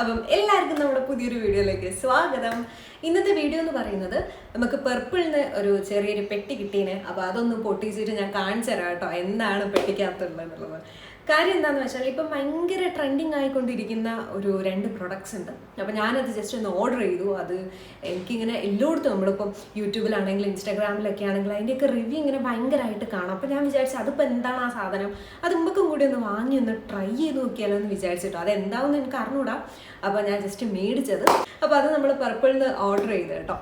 അപ്പം എല്ലാവർക്കും നമ്മുടെ പുതിയൊരു വീഡിയോയിലേക്ക് സ്വാഗതം. ഇന്നത്തെ വീഡിയോ എന്ന് പറയുന്നത് നമുക്ക് പർപ്പിളിന് ഒരു ചെറിയൊരു പെട്ടി കിട്ടീന്. അപ്പോൾ അതൊന്ന് പൊട്ടിച്ചിട്ട് ഞാൻ കാണിച്ചു തരാം കേട്ടോ, എന്താണ് പെട്ടിക്കകത്തുള്ളത് എന്നുള്ളത്. കാര്യം എന്താണെന്ന് വെച്ചാൽ ഇപ്പം ഭയങ്കര ട്രെൻഡിങ് ആയിക്കൊണ്ടിരിക്കുന്ന ഒരു 2 പ്രൊഡക്ട്സ് ഉണ്ട്. അപ്പോൾ ഞാനത് ജസ്റ്റ് ഒന്ന് ഓർഡർ ചെയ്തു. അത് എനിക്കിങ്ങനെ എല്ലായിടത്തും നമ്മളിപ്പം യൂട്യൂബിലാണെങ്കിലും ഇൻസ്റ്റാഗ്രാമിലൊക്കെ ആണെങ്കിലും അതിൻ്റെയൊക്കെ റിവ്യൂ ഇങ്ങനെ ഭയങ്കരമായിട്ട് കാണാം. അപ്പോൾ ഞാൻ വിചാരിച്ചു അതിപ്പോൾ എന്താണ് ആ സാധനം, അത് മുമ്പക്കും കൂടി ഒന്ന് വാങ്ങി ഒന്ന് ട്രൈ ചെയ്ത് നോക്കിയാലോ എന്ന് വിചാരിച്ചിട്ടോ. അതെന്താണെന്ന് എനിക്ക് അറിഞ്ഞൂടാ. അപ്പോൾ ഞാൻ ജസ്റ്റ് മേടിച്ചത്. അപ്പോൾ അത് നമ്മൾ പർപ്പിളിന് ഓർഡർ ചെയ്ത് കേട്ടോ.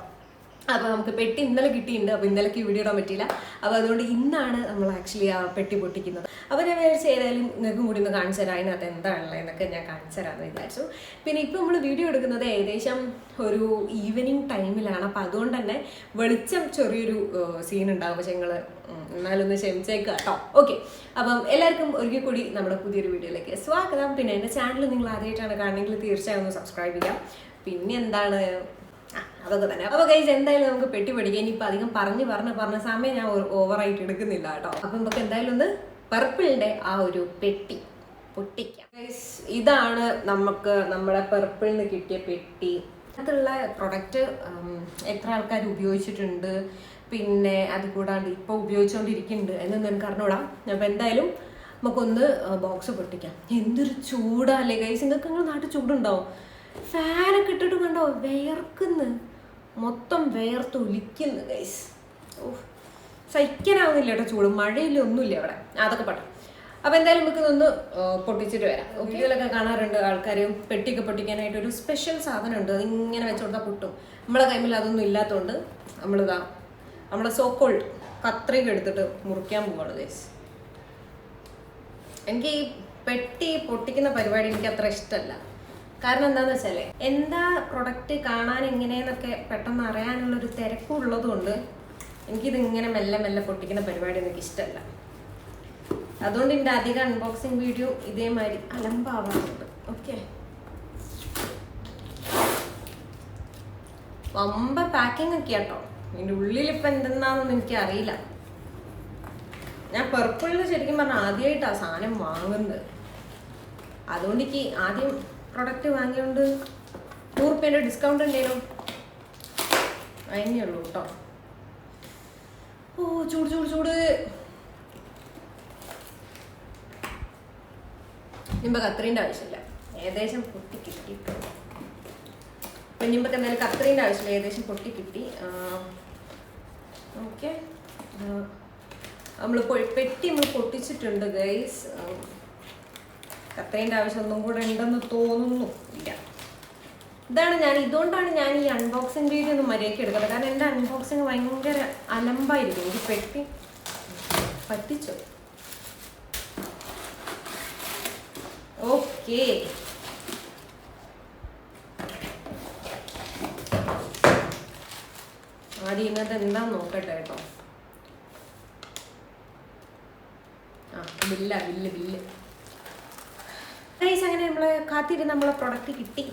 അപ്പോൾ നമുക്ക് പെട്ടി ഇന്നലെ കിട്ടിയിട്ടുണ്ട്. അപ്പോൾ ഇന്നലേക്ക് വീഡിയോ ഇടാൻ പറ്റിയില്ല. അപ്പോൾ അതുകൊണ്ട് ഇന്നാണ് നമ്മൾ ആക്ച്വലി ആ പെട്ടി പൊട്ടിക്കുന്നത്. അപ്പോൾ ഞാൻ വിചാരിച്ചു ഏതായാലും നിങ്ങൾക്കും കൂടി ഒന്ന് കാണിച്ചു തരാം അതിനകത്ത് എന്താണുള്ളത് എന്നൊക്കെ ഞാൻ കാണിച്ചു തരാമെന്ന് വിചാരിച്ചു. പിന്നെ ഇപ്പോൾ നമ്മൾ വീഡിയോ എടുക്കുന്നത് ഏകദേശം ഒരു ഈവനിങ് ടൈമിലാണ്. അപ്പോൾ അതുകൊണ്ട് തന്നെ വെളിച്ചം ചെറിയൊരു സീൻ ഉണ്ടാവും. പക്ഷെ നിങ്ങൾ എന്നാലൊന്ന് ക്ഷമിച്ചേക്കുക കേട്ടോ. ഓക്കെ, അപ്പം എല്ലാവർക്കും ഒരിക്കൽ കൂടി നമ്മുടെ പുതിയൊരു വീഡിയോയിലേക്ക് സ്വാഗതം. പിന്നെ എൻ്റെ ചാനൽ നിങ്ങൾ ആദ്യമായിട്ടാണ് കാണണമെങ്കിൽ തീർച്ചയായും ഒന്ന് സബ്സ്ക്രൈബ് ചെയ്യാം. പിന്നെ എന്താണ് അതൊക്കെ തന്നെ. അപ്പോൾ ഗൈസ് എന്തായാലും നമുക്ക് പെട്ടി പഠിക്കാം. ഇനിയിപ്പോൾ അധികം പറഞ്ഞ സമയം ഞാൻ ഓവറായിട്ട് എടുക്കുന്നില്ല കേട്ടോ. അപ്പം നമുക്ക് എന്തായാലും ഒന്ന് പർപ്പിളിൻ്റെ ആ ഒരു പെട്ടി പൊട്ടിക്കാം. ഗൈസ് ഇതാണ് നമുക്ക് നമ്മുടെ പർപ്പിളിന് കിട്ടിയ പെട്ടി. അതിലുള്ള പ്രൊഡക്റ്റ് എത്ര ആൾക്കാർ ഉപയോഗിച്ചിട്ടുണ്ട്, പിന്നെ അത് കൂടാണ്ട് ഇപ്പോൾ ഉപയോഗിച്ചുകൊണ്ടിരിക്കുന്നുണ്ട് എന്നൊന്നും എനിക്ക് അറിഞ്ഞൂടാം. അപ്പോൾ എന്തായാലും നമുക്കൊന്ന് ബോക്സ് പൊട്ടിക്കാം. എന്തൊരു ചൂടല്ലേ ഗൈസ്. നിങ്ങൾക്ക് നിങ്ങളുടെ നാട്ടിൽ ചൂടുണ്ടാവും? ഫാനൊക്കെ ഇട്ടിട്ട് കണ്ടോ, വിയർക്കുന്നു, മൊത്തം വിയർത്ത് ഒലിക്കുന്നു ഗൈസ്. സഹിക്കാനാവുന്നില്ല കേട്ടോ ചൂട്. മഴയില്ല, ഒന്നുമില്ല അവിടെ. അതൊക്കെ പറ്റും. അപ്പോൾ എന്തായാലും നമുക്ക് ഒന്ന് പൊട്ടിച്ചിട്ട് വരാം. വീഡിയോയിലൊക്കെ കാണാറുണ്ട് ആൾക്കാർ പെട്ടിയൊക്കെ പൊട്ടിക്കാനായിട്ട് ഒരു സ്പെഷ്യൽ സാധനം ഉണ്ട്, അതിങ്ങനെ വെച്ച് കൊടുത്താൽ പൊട്ടും. നമ്മളെ കൈമിൽ അതൊന്നും ഇല്ലാത്തതുകൊണ്ട് നമ്മളിതാ നമ്മുടെ സോക്കോൾഡ് കത്രിക എടുത്തിട്ട് മുറിക്കാൻ പോവാണ് ഗൈസ്. എനിക്ക് ഈ പെട്ടി പൊട്ടിക്കുന്ന പരിപാടി എനിക്ക് അത്ര ഇഷ്ടമല്ല. കാരണം എന്താണെന്ന് വെച്ചാൽ എന്താ പ്രൊഡക്റ്റ് കാണാൻ എങ്ങനെയെന്നൊക്കെ പെട്ടെന്ന് അറിയാനുള്ളൊരു തിരക്കുള്ളത് കൊണ്ട് എനിക്കിത് ഇങ്ങനെ മെല്ലെ മെല്ലെ പൊട്ടിക്കുന്ന പരിപാടി എനിക്ക് ഇഷ്ടമല്ല. അതുകൊണ്ട് എൻ്റെ അധികം അൺബോക്സിങ് വീഡിയോ ഇതേമാതിരി അലമ്പാവാറുണ്ട്. ഓക്കെ, വമ്പ പാക്കിംഗ് ഒക്കെ കേട്ടോ. ഇതിൻ്റെ ഉള്ളിൽ ഇപ്പം എന്തെന്നാന്നൊന്നും എനിക്ക് അറിയില്ല. ഞാൻ പർപ്പിളിൽ ശരിക്കും പറഞ്ഞാൽ ആദ്യമായിട്ടാണ് സാധനം വാങ്ങുന്നത്. അതുകൊണ്ട് എനിക്ക് ആദ്യം പ്രൊഡക്റ്റ് വാങ്ങിയോണ്ട് 100 രൂപേൻ്റെ ഡിസ്കൗണ്ട് ഉണ്ടേനോ, അതിനേ ഉള്ളൂ കേട്ടോ. ഓ ചൂട് ചൂട് ചൂട്. ഇനിയിപ്പോൾ കത്രീൻ്റെ ആവശ്യമില്ല, ഏകദേശം പൊട്ടി കിട്ടിയിട്ടുണ്ട്. അപ്പം ഇനിയിപ്പോൾ എന്തായാലും കത്രീൻ്റെ ആവശ്യമില്ല, ഏകദേശം പൊട്ടി കിട്ടി. ഓക്കെ, നമ്മൾ പെട്ടി നമ്മൾ പൊട്ടിച്ചിട്ടുണ്ട് ഗൈസ്. കത്രീൻ്റെ ആവശ്യം ഒന്നും കൂടെ ഉണ്ടെന്ന് തോന്നുന്നു. ഇല്ല, ഇതുകൊണ്ടാണ് ഞാൻ ഈ അൺബോക്സിങ് വീഡിയോ ഒന്നും മര്യാദയ്ക്ക് എടുക്കുന്നത്. കാരണം എൻ്റെ അൺബോക്സിങ് ഭയങ്കര അലമ്പായിരിക്കും. എനിക്ക് പെട്ടി പറ്റിച്ചു. ഓക്കെ, ആദ്യം ഇന്നത്തെ എന്താന്ന് നോക്കട്ടെ കേട്ടോ. Bill guys. അങ്ങനെ നമ്മൾ കാത്തിരുന്ന് നമ്മളെ പ്രൊഡക്റ്റ് കിട്ടി.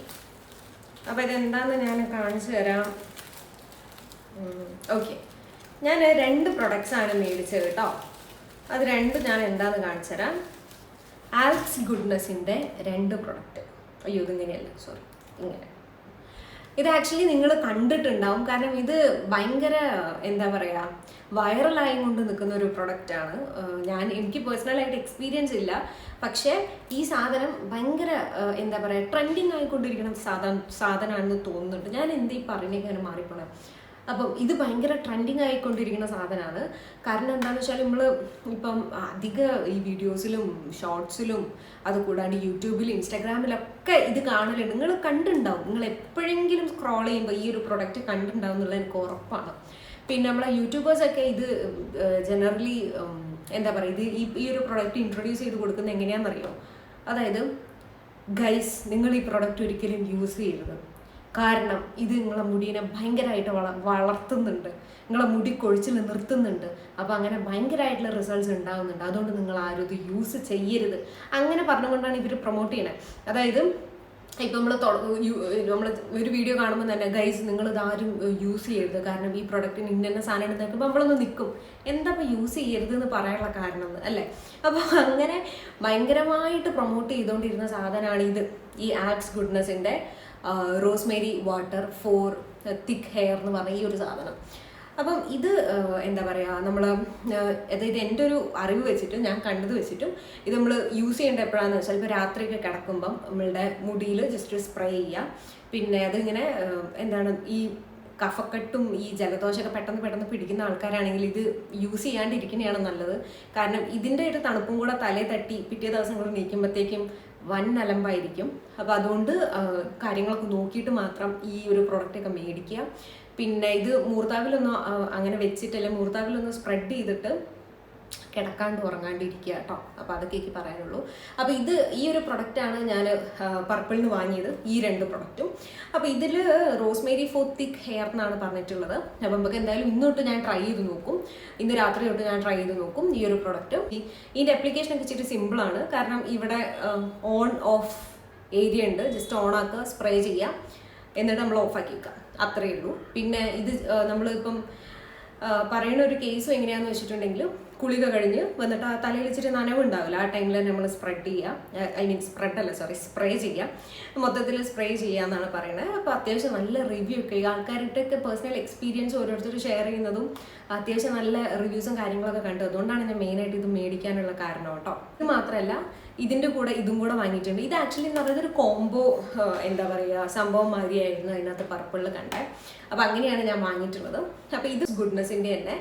അപ്പോൾ ഇതെന്താന്ന് ഞാൻ കാണിച്ചു തരാം. ഓക്കെ, ഞാൻ 2 പ്രൊഡക്ട്സാണ് മേടിച്ചത് കേട്ടോ. അത് 2 ഞാൻ എന്താന്ന് കാണിച്ചു തരാം. ആൽക്സ് ഗുഡ്നെസ്സിൻ്റെ 2 പ്രൊഡക്റ്റ്. അയ്യോ, ഇതിങ്ങനെയല്ല, സോറി, ഇങ്ങനെ. ഇത് ആക്ച്വലി നിങ്ങൾ കണ്ടിട്ടുണ്ടാവും. കാരണം ഇത് ഭയങ്കര എന്താ പറയുക, വൈറലായി കൊണ്ട് നിൽക്കുന്ന ഒരു പ്രൊഡക്റ്റാണ്. എനിക്ക് പേഴ്സണലായിട്ട് എക്സ്പീരിയൻസ് ഇല്ല, പക്ഷേ ഈ സാധനം ഭയങ്കര എന്താ പറയുക, ട്രെൻഡിങ് ആയിക്കൊണ്ടിരിക്കുന്ന സാധനമാണെന്ന് തോന്നുന്നുണ്ട്. ഞാൻ എന്തീ പറയുന്നേക്കാനും മാറിപ്പോണേ. അപ്പം ഇത് ഭയങ്കര ട്രെൻഡിങ് ആയിക്കൊണ്ടിരിക്കുന്ന സാധനമാണ്. കാരണം എന്താണെന്ന് വെച്ചാൽ നമ്മൾ ഇപ്പം അധിക ഈ വീഡിയോസിലും ഷോർട്സിലും അതുകൂടാണ്ട് യൂട്യൂബിലും ഇൻസ്റ്റാഗ്രാമിലൊക്കെ ഇത് കാണലുണ്ട്. നിങ്ങൾ കണ്ടിട്ടുണ്ടാവും. നിങ്ങൾ എപ്പോഴെങ്കിലും സ്ക്രോൾ ചെയ്യുമ്പോൾ ഈ ഒരു പ്രൊഡക്റ്റ് കണ്ടിട്ടുണ്ടാവും എന്നുള്ളത് എനിക്ക് ഉറപ്പാണ്. പിന്നെ നമ്മളെ യൂട്യൂബേഴ്സൊക്കെ ഇത് ജനറലി എന്താ പറയുക, ഇത് ഈ ഒരു പ്രൊഡക്റ്റ് ഇൻട്രൊഡ്യൂസ് ചെയ്ത് കൊടുക്കുന്നത് എങ്ങനെയാണെന്നറിയോ? അതായത് ഗൈസ്, നിങ്ങൾ ഈ പ്രൊഡക്റ്റ് ഒരിക്കലും യൂസ് ചെയ്യരുത്. കാരണം ഇത് നിങ്ങളെ മുടീനെ ഭയങ്കരമായിട്ട് വളർത്തുന്നുണ്ട്, നിങ്ങളെ മുടി കൊഴിച്ചിൽ നിർത്തുന്നുണ്ട്. അപ്പോൾ അങ്ങനെ ഭയങ്കരമായിട്ടുള്ള റിസൾട്ട്സ് ഉണ്ടാകുന്നുണ്ട്. അതുകൊണ്ട് നിങ്ങൾ ആരും ഇത് യൂസ് ചെയ്യരുത്. അങ്ങനെ പറഞ്ഞുകൊണ്ടാണ് ഇവർ പ്രൊമോട്ട് ചെയ്യണത്. അതായത് ഇപ്പം നമ്മൾ ഒരു വീഡിയോ കാണുമ്പോൾ തന്നെ ഗൈസ് നിങ്ങളിത് ആരും യൂസ് ചെയ്യരുത്, കാരണം ഈ പ്രൊഡക്റ്റിന് ഇന്ന സാധനം എടുത്ത് നോക്കുമ്പോൾ നമ്മളൊന്ന് നിൽക്കും, എന്താ ഇപ്പോൾ യൂസ് ചെയ്യരുത് എന്ന് പറയാനുള്ള കാരണം അല്ലേ. അപ്പോൾ അങ്ങനെ ഭയങ്കരമായിട്ട് പ്രൊമോട്ട് ചെയ്തുകൊണ്ടിരുന്ന സാധനമാണ് ഇത്, ഈ ആക്സ് ഗുഡ്നെസ്സിൻ്റെ rosemary water for thick hair എന്ന് പറഞ്ഞ ഈ ഒരു സാധനം. അപ്പം ഇത് എന്താ പറയുക, നമ്മൾ അതായത് എൻ്റെ ഒരു അറിവ് വെച്ചിട്ട് ഞാൻ കണ്ടത് വെച്ചിട്ടും ഇത് നമ്മൾ യൂസ് ചെയ്യേണ്ട എപ്പോഴാണെന്ന് വെച്ചാൽ ഇപ്പോൾ രാത്രിയൊക്കെ കിടക്കുമ്പം നമ്മളുടെ മുടിയിൽ ജസ്റ്റ് സ്പ്രേ ചെയ്യുക. പിന്നെ അതിങ്ങനെ എന്താണ് ഈ കഫക്കെട്ടും ഈ ജലദോഷമൊക്കെ പെട്ടെന്ന് പിടിക്കുന്ന ആൾക്കാരാണെങ്കിൽ ഇത് യൂസ് ചെയ്യാണ്ടിരിക്കുന്നതാണ് നല്ലത്. കാരണം ഇതിൻ്റെ ഒരു തണുപ്പും കൂടെ തലേ തട്ടി പിറ്റേ ദിവസം കൂടെ നീക്കുമ്പോഴത്തേക്കും വൻ അലമ്പായിരിക്കും. അപ്പോൾ അതുകൊണ്ട് കാര്യങ്ങളൊക്കെ നോക്കിയിട്ട് മാത്രം ഈ ഒരു പ്രൊഡക്റ്റൊക്കെ മേടിക്കുക. പിന്നെ ഇത് മൂർത്താവിലൊന്നും അങ്ങനെ വെച്ചിട്ടല്ല, മൂർത്താവിലൊന്ന് സ്പ്രെഡ് ചെയ്തിട്ട് കിടക്കാണ്ട് ഉറങ്ങാണ്ടിരിക്കുക കേട്ടോ. അപ്പോൾ അതൊക്കെ എനിക്ക് പറയാനുള്ളൂ. അപ്പോൾ ഇത് ഈ ഒരു പ്രൊഡക്റ്റാണ് ഞാൻ പർപ്പിളിൽ നിന്ന് വാങ്ങിയത്, ഈ 2 പ്രൊഡക്റ്റും. അപ്പോൾ ഇതിൽ റോസ്മേരി ഫോർ തിക്ക് ഹെയർ എന്നാണ് പറഞ്ഞിട്ടുള്ളത്. അപ്പോൾ നമുക്ക് എന്തായാലും ഇന്ന് തൊട്ട് ഞാൻ ട്രൈ ചെയ്ത് നോക്കും, ഇന്ന് രാത്രി തൊട്ട് ഞാൻ ട്രൈ ചെയ്ത് നോക്കും ഈ ഒരു പ്രൊഡക്റ്റ്. ഇതിൻ്റെ അപ്ലിക്കേഷനൊക്കെ ഇച്ചിരി സിമ്പിളാണ്, കാരണം ഇവിടെ ഓൺ ഓഫ് ഏരിയ ഉണ്ട്. ജസ്റ്റ് ഓൺ ആക്കുക, സ്പ്രേ ചെയ്യുക, എന്നിട്ട് നമ്മൾ ഓഫാക്കി വെക്കുക, അത്രയേ ഉള്ളൂ. പിന്നെ ഇത് നമ്മളിപ്പം പറയുന്ന ഒരു കേസും എങ്ങനെയാണെന്ന് വെച്ചിട്ടുണ്ടെങ്കിൽ കുളിക കഴിഞ്ഞ് വന്നിട്ട് ആ തലയിൽ ഇച്ചിരി നനവുണ്ടാവില്ല, ആ ടൈമിൽ നമ്മൾ സ്പ്രെഡ് ചെയ്യുക, സ്പ്രേ ചെയ്യുക, മൊത്തത്തിൽ സ്പ്രേ ചെയ്യുക എന്നാണ് പറയുന്നത്. അപ്പോൾ അത്യാവശ്യം നല്ല റിവ്യൂ ഒക്കെ, ഈ ആൾക്കാരുടെയൊക്കെ പേഴ്സണൽ എക്സ്പീരിയൻസ് ഓരോരുത്തർ ഷെയർ ചെയ്യുന്നതും അത്യാവശ്യം നല്ല റിവ്യൂസും കാര്യങ്ങളൊക്കെ കണ്ടു. അതുകൊണ്ടാണ് ഞാൻ മെയിനായിട്ട് ഇത് മേടിക്കാനുള്ള കാരണം കേട്ടോ. ഇത് മാത്രമല്ല ഇതിൻ്റെ കൂടെ ഇതും കൂടെ വാങ്ങിയിട്ടുണ്ട്. ഇത് ആക്ച്വലി എന്ന് പറയുന്നത് ഒരു കോംബോ എന്താ പറയുക സംഭവം മാതിരിയായിരുന്നു അതിനകത്ത് പർപ്പിളിൽ കണ്ടേ. അപ്പോൾ അങ്ങനെയാണ് ഞാൻ വാങ്ങിയിട്ടുള്ളത്. അപ്പോൾ ഇത് ഗുഡ്നെസ്സിൻ്റെ തന്നെ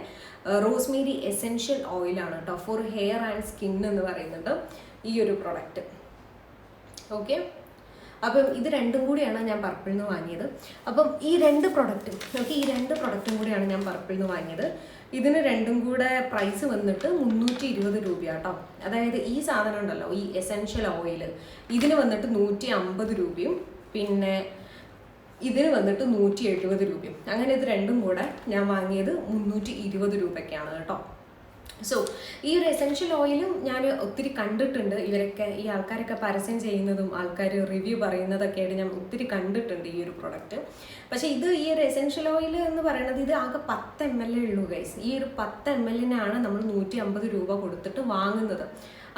റോസ്മേരി എസെൻഷ്യൽ ഓയിലാണ് കേട്ടോ, ഫോർ ഹെയർ ആൻഡ് സ്കിൻ എന്ന് പറയുന്നുണ്ട് ഈ ഒരു പ്രൊഡക്റ്റ്. ഓക്കെ, അപ്പം ഇത് 2 കൂടിയാണ് ഞാൻ പർപ്പിളിൽ നിന്ന് വാങ്ങിയത്. അപ്പം ഈ 2 പ്രൊഡക്റ്റും കൂടിയാണ് ഞാൻ പർപ്പിളിൽ നിന്ന് വാങ്ങിയത്. ഇതിന് 2 കൂടെ പ്രൈസ് വന്നിട്ട് 320 രൂപയാട്ടോ. അതായത് ഈ സാധനം ഉണ്ടല്ലോ, ഈ എസെൻഷ്യൽ ഓയിൽ, ഇതിന് വന്നിട്ട് 150 രൂപയും പിന്നെ ഇതിന് വന്നിട്ട് 170 രൂപയും. അങ്ങനെ ഇത് 2 കൂടെ ഞാൻ വാങ്ങിയത് 320 രൂപയ്ക്കാണ് കേട്ടോ. സോ ഈ ഒരു എസെൻഷ്യൽ ഓയിലും ഞാൻ ഒത്തിരി കണ്ടിട്ടുണ്ട്, ഈ ആൾക്കാരൊക്കെ പരസ്യം ചെയ്യുന്നതും ആൾക്കാർ റിവ്യൂ പറയുന്നതൊക്കെ ആയിട്ട് ഞാൻ ഒത്തിരി കണ്ടിട്ടുണ്ട് ഈ ഒരു പ്രൊഡക്റ്റ്. പക്ഷേ ഈ ഒരു എസെൻഷ്യൽ ഓയിൽ എന്ന് പറയുന്നത് ഇത് ആകെ 10 ml ഉള്ളൂ ഗൈസ്. ഈ ഒരു 10 ml-നാണ് നമ്മൾ 150 രൂപ കൊടുത്തിട്ട് വാങ്ങുന്നത്.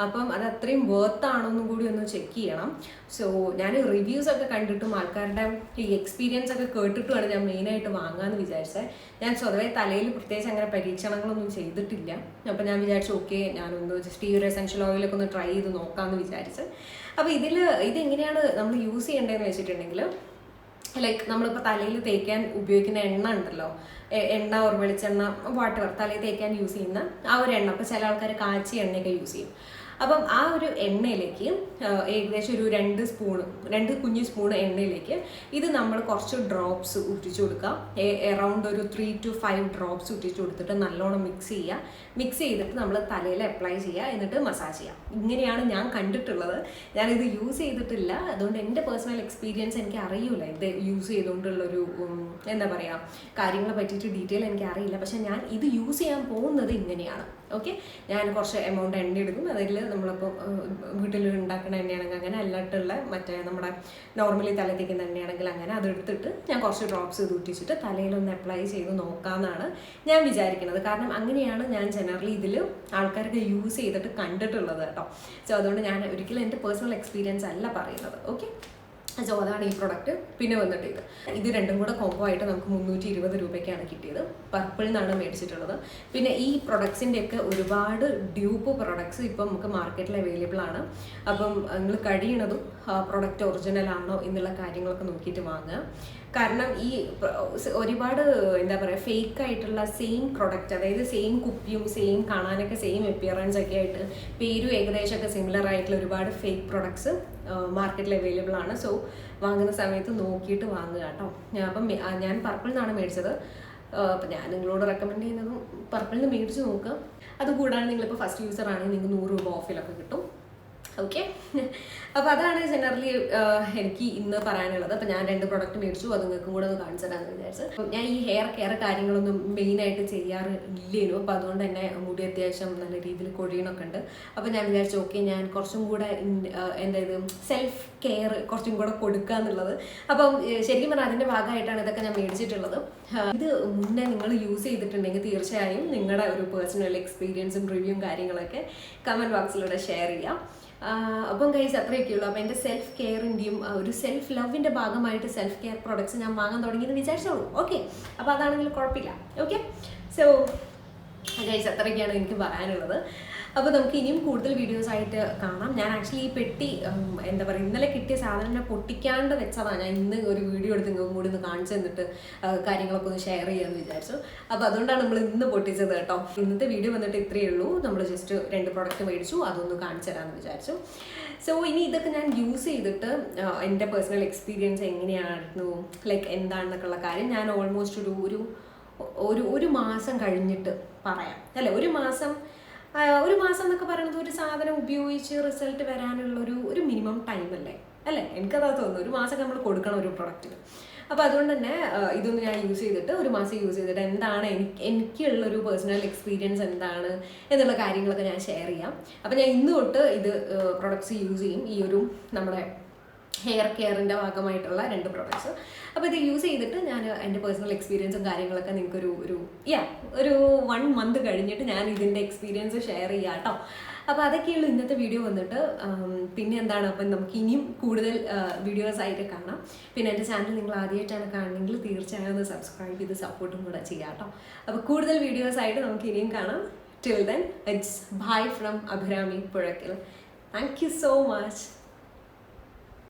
അപ്പം അത് അത്രയും വർത്ത് ആണോ എന്നും കൂടി ഒന്ന് ചെക്ക് ചെയ്യണം. സോ ഞാൻ റിവ്യൂസൊക്കെ കണ്ടിട്ടും ആൾക്കാരുടെ ഈ എക്സ്പീരിയൻസ് ഒക്കെ കേട്ടിട്ടുമാണ് ഞാൻ മെയിനായിട്ട് വാങ്ങാമെന്ന് വിചാരിച്ചത്. ഞാൻ സ്വതവേ തലയിൽ പ്രത്യേകിച്ച് അങ്ങനെ പരീക്ഷണങ്ങളൊന്നും ചെയ്തിട്ടില്ല. അപ്പോൾ ഞാൻ വിചാരിച്ചു ഓക്കെ ഞാനൊന്ന് ജസ്റ്റ് ഈ ഒരു എസെൻഷ്യൽ ഓയിലൊക്കെ ഒന്ന് ട്രൈ ചെയ്ത് നോക്കാമെന്ന് വിചാരിച്ച്. അപ്പോൾ ഇതെങ്ങനെയാണ് നമ്മൾ യൂസ് ചെയ്യേണ്ടതെന്ന് വെച്ചിട്ടുണ്ടെങ്കിൽ, ലൈക്ക് നമ്മളിപ്പോൾ തലയിൽ തേക്കാൻ ഉപയോഗിക്കുന്ന എണ്ണ ഉണ്ടല്ലോ, എണ്ണ ഓർ വെളിച്ചെണ്ണ വാട്ടർ, തലയിൽ തേക്കാൻ യൂസ് ചെയ്യുന്ന ആ ഒരു എണ്ണ. അപ്പോൾ ചില ആൾക്കാർ കാച്ചിയ എണ്ണയൊക്കെ യൂസ് ചെയ്യും. അപ്പം ആ ഒരു എണ്ണയിലേക്ക് ഏകദേശം ഒരു 2 കുഞ്ഞു സ്പൂൺ എണ്ണയിലേക്ക് ഇത് നമ്മൾ കുറച്ച് ഡ്രോപ്സ് ഉറ്റിച്ചു കൊടുക്കുക. അറൗണ്ട് ഒരു 3 to 5 ഡ്രോപ്സ് ഉറ്റിച്ചു കൊടുത്തിട്ട് നല്ലോണം മിക്സ് ചെയ്തിട്ട് നമ്മൾ തലയിൽ അപ്ലൈ ചെയ്യുക, എന്നിട്ട് മസാജ് ചെയ്യുക. ഇങ്ങനെയാണ് ഞാൻ കണ്ടിട്ടുള്ളത്. ഞാനിത് യൂസ് ചെയ്തിട്ടില്ല, അതുകൊണ്ട് എൻ്റെ പേഴ്സണൽ എക്സ്പീരിയൻസ് എനിക്ക് അറിയില്ല ഇത് യൂസ് ചെയ്തുകൊണ്ടുള്ളൊരു എന്താ പറയുക കാര്യങ്ങളെ പറ്റിയിട്ട് ഡീറ്റെയിൽ എനിക്ക് അറിയില്ല. പക്ഷെ ഞാൻ ഇത് യൂസ് ചെയ്യാൻ പോകുന്നത് ഇങ്ങനെയാണ്. ഓക്കെ, ഞാൻ കുറച്ച് എമൗണ്ട് എണ്ണ എടുക്കും. അതിൽ നമ്മളിപ്പോൾ വീട്ടിൽ ഉണ്ടാക്കുന്ന എണ്ണയാണെങ്കിൽ അങ്ങനെ, അല്ലാട്ടുള്ള മറ്റേ നമ്മുടെ നോർമലി തല തേക്കുന്ന എണ്ണയാണെങ്കിൽ അങ്ങനെ, അതെടുത്തിട്ട് ഞാൻ കുറച്ച് ഡ്രോപ്സ് ഊറ്റിച്ചിട്ട് തലയിലൊന്ന് അപ്ലൈ ചെയ്ത് നോക്കാമെന്നാണ് ഞാൻ വിചാരിക്കുന്നത്. കാരണം അങ്ങനെയാണ് ഞാൻ ജനറലി ഇതിൽ ആൾക്കാർക്ക് യൂസ് ചെയ്തിട്ട് കണ്ടിട്ടുള്ളത് കേട്ടോ. സോ അതുകൊണ്ട് ഞാൻ ഒരിക്കലും എൻ്റെ പേഴ്സണൽ എക്സ്പീരിയൻസ് അല്ല പറയുന്നത്. ഓക്കെ, സോ അതാണ് ഈ പ്രൊഡക്റ്റ്. പിന്നെ വന്നിട്ട് ഇത് 2 കൂടെ കോംബോ ആയിട്ട് നമുക്ക് 320 രൂപയ്ക്കാണ് കിട്ടിയത്. പർപ്പിളിൽ നിന്നാണ് മേടിച്ചിട്ടുള്ളത്. പിന്നെ ഈ പ്രൊഡക്ട്സിൻ്റെയൊക്കെ ഒരുപാട് ഡ്യൂപ്പ് പ്രൊഡക്ട്സ് ഇപ്പം നമുക്ക് മാർക്കറ്റിൽ അവൈലബിൾ ആണ്. അപ്പം നിങ്ങൾ കഴിയണതും പ്രൊഡക്റ്റ് ഒറിജിനൽ ആണോ എന്നുള്ള കാര്യങ്ങളൊക്കെ നോക്കിയിട്ട് വാങ്ങുക. കാരണം ഈ ഒരുപാട് എന്താ പറയുക ഫേക്ക് ആയിട്ടുള്ള സെയിം പ്രൊഡക്റ്റ്, അതായത് സെയിം കുപ്പിയും സെയിം കാണാനൊക്കെ സെയിം അപ്പിയറൻസ് ഒക്കെ ആയിട്ട് പേരും ഏകദേശമൊക്കെ സിമിലർ ആയിട്ടുള്ള ഒരുപാട് ഫേക്ക് പ്രൊഡക്ട്സ് മാർക്കറ്റിൽ അവൈലബിൾ ആണ്. സോ വാങ്ങുന്ന സമയത്ത് നോക്കിയിട്ട് വാങ്ങുക കേട്ടോ. അപ്പം ഞാൻ പർപ്പിളിൽ നിന്നാണ് മേടിച്ചത്. അപ്പം ഞാൻ നിങ്ങളോട് റെക്കമെൻഡ് ചെയ്യുന്നതും പർപ്പിളിൽ നിന്ന് മേടിച്ച് നോക്കുക. അതുകൂടാതെ നിങ്ങളിപ്പോൾ ഫസ്റ്റ് യൂസർ ആണെങ്കിൽ നിങ്ങൾക്ക് 100 രൂപ ഓഫിലൊക്കെ കിട്ടും. ഓക്കെ. അപ്പോൾ അതാണ് ജനറലി എനിക്ക് ഇന്ന് പറയാനുള്ളത്. അപ്പോൾ ഞാൻ 2 പ്രൊഡക്റ്റ് മേടിച്ചു, അത് നിങ്ങൾക്കും കൂടെ ഒന്ന് കാണിച്ചു തരാമെന്ന് വിചാരിച്ചു. ഞാൻ ഈ ഹെയർ കെയർ കാര്യങ്ങളൊന്നും മെയിനായിട്ട് ചെയ്യാറില്ലേനു. അപ്പോൾ അതുകൊണ്ട് തന്നെ മുടി അത്യാവശ്യം നല്ല രീതിയിൽ കൊഴിയണമൊക്കെ ഉണ്ട്. അപ്പോൾ ഞാൻ വിചാരിച്ചു ഓക്കെ, ഞാൻ കുറച്ചും കൂടെ എന്തായത് സെൽഫ് കെയർ കുറച്ചും കൂടെ കൊടുക്കുക എന്നുള്ളത്. അപ്പം ശരിക്കും പറഞ്ഞാൽ അതിൻ്റെ ഭാഗമായിട്ടാണ് ഇതൊക്കെ ഞാൻ മേടിച്ചിട്ടുള്ളത്. ഇത് മുന്നേ നിങ്ങൾ യൂസ് ചെയ്തിട്ടുണ്ടെങ്കിൽ തീർച്ചയായും നിങ്ങളുടെ ഒരു പേഴ്സണൽ എക്സ്പീരിയൻസും റിവ്യൂവും കാര്യങ്ങളൊക്കെ കമൻറ്റ് ബോക്സിലൂടെ ഷെയർ ചെയ്യാം. അപ്പം ഗൈസ് അത്രയൊക്കെ ഉള്ളൂ. അപ്പോൾ എൻ്റെ സെൽഫ് കെയറിൻ്റെയും ഒരു സെൽഫ് ലവിൻ്റെ ഭാഗമായിട്ട് സെൽഫ് കെയർ പ്രോഡക്ട്സ് ഞാൻ വാങ്ങാൻ തുടങ്ങിയെന്ന് വിചാരിച്ചോളൂ. ഓക്കെ, അപ്പോൾ അതാണെങ്കിൽ കുഴപ്പമില്ല. ഓക്കെ, സോ ഗൈസ് അത്രയൊക്കെയാണ് എനിക്ക് പറയാനുള്ളത്. അപ്പോൾ നമുക്ക് ഇനിയും കൂടുതൽ വീഡിയോസ് ആയിട്ട് കാണാം. ഞാൻ ആക്ച്വലി ഈ പെട്ടി എന്താ പറയുക, ഇന്നലെ കിട്ടിയ സാധനം പൊട്ടിക്കാണ്ട് വെച്ചതാണ്. ഞാൻ ഇന്ന് ഒരു വീഡിയോ എടുത്ത് നിങ്ങൾക്ക് കൂടി ഒന്ന് കാണിച്ചു തന്നിട്ട് കാര്യങ്ങളൊക്കെ ഒന്ന് ഷെയർ ചെയ്യാമെന്ന് വിചാരിച്ചു. അപ്പോൾ അതുകൊണ്ടാണ് നമ്മൾ ഇന്ന് പൊട്ടിച്ചത് കേട്ടോ. ഇന്നത്തെ വീഡിയോ വന്നിട്ട് ഇത്രയേ ഉള്ളൂ. നമ്മൾ ജസ്റ്റ് 2 പ്രൊഡക്റ്റ് മേടിച്ചു, അതൊന്ന് കാണിച്ചു തരാമെന്ന് വിചാരിച്ചു. സോ ഇനി ഇതൊക്കെ ഞാൻ യൂസ് ചെയ്തിട്ട് എൻ്റെ പേഴ്സണൽ എക്സ്പീരിയൻസ് എങ്ങനെയായിരുന്നു, ലൈക്ക് എന്താണെന്നൊക്കെ ഉള്ള കാര്യം ഞാൻ ഓൾമോസ്റ്റ് ഒരു മാസം കഴിഞ്ഞിട്ട് പറയാം. അല്ലേ, ഒരു മാസം എന്നൊക്കെ പറയുന്നത് ഒരു സാധനം ഉപയോഗിച്ച് റിസൾട്ട് വരാനുള്ള ഒരു മിനിമം ടൈം അല്ലേ എനിക്കതാ തോന്നുന്നു. ഒരു മാസം നമ്മൾ കൊടുക്കണം ഒരു പ്രൊഡക്റ്റിന്. അപ്പോൾ അതുകൊണ്ട് തന്നെ ഇതൊന്ന് ഞാൻ യൂസ് ചെയ്തിട്ട് ഒരു മാസം യൂസ് ചെയ്തിട്ട് എന്താണ് എനിക്കുള്ളൊരു പേഴ്സണൽ എക്സ്പീരിയൻസ് എന്താണ് എന്നുള്ള കാര്യങ്ങളൊക്കെ ഞാൻ ഷെയർ ചെയ്യാം. അപ്പോൾ ഞാൻ ഇന്ന് തൊട്ട് ഇത് പ്രൊഡക്ട്സ് യൂസ് ചെയ്യും, ഈ ഒരു നമ്മുടെ ഹെയർ കെയറിൻ്റെ ഭാഗമായിട്ടുള്ള 2 പ്രൊഡക്ട്സ്. അപ്പോൾ ഇത് യൂസ് ചെയ്തിട്ട് ഞാൻ എൻ്റെ പേഴ്സണൽ എക്സ്പീരിയൻസും കാര്യങ്ങളൊക്കെ നിങ്ങൾക്കൊരു 1 മന്ത് കഴിഞ്ഞിട്ട് ഞാൻ ഇതിൻ്റെ എക്സ്പീരിയൻസ് ഷെയർ ചെയ്യാം കേട്ടോ. അപ്പോൾ അതൊക്കെയുള്ളൂ ഇന്നത്തെ വീഡിയോ വന്നിട്ട്. പിന്നെ എന്താണ്, അപ്പം നമുക്ക് ഇനിയും കൂടുതൽ വീഡിയോസ് ആയിട്ട് കാണാം. പിന്നെ എൻ്റെ ചാനൽ നിങ്ങൾ ആദ്യമായിട്ടാണ് കാണണമെങ്കിൽ തീർച്ചയായും ഒന്ന് സബ്സ്ക്രൈബ് ചെയ്ത് സപ്പോർട്ടും കൂടെ ചെയ്യാം കേട്ടോ. അപ്പോൾ കൂടുതൽ വീഡിയോസ് ആയിട്ട് നമുക്ക് ഇനിയും കാണാം. Till then it's bye from Abhirami Puzhakkal. Thank you so much.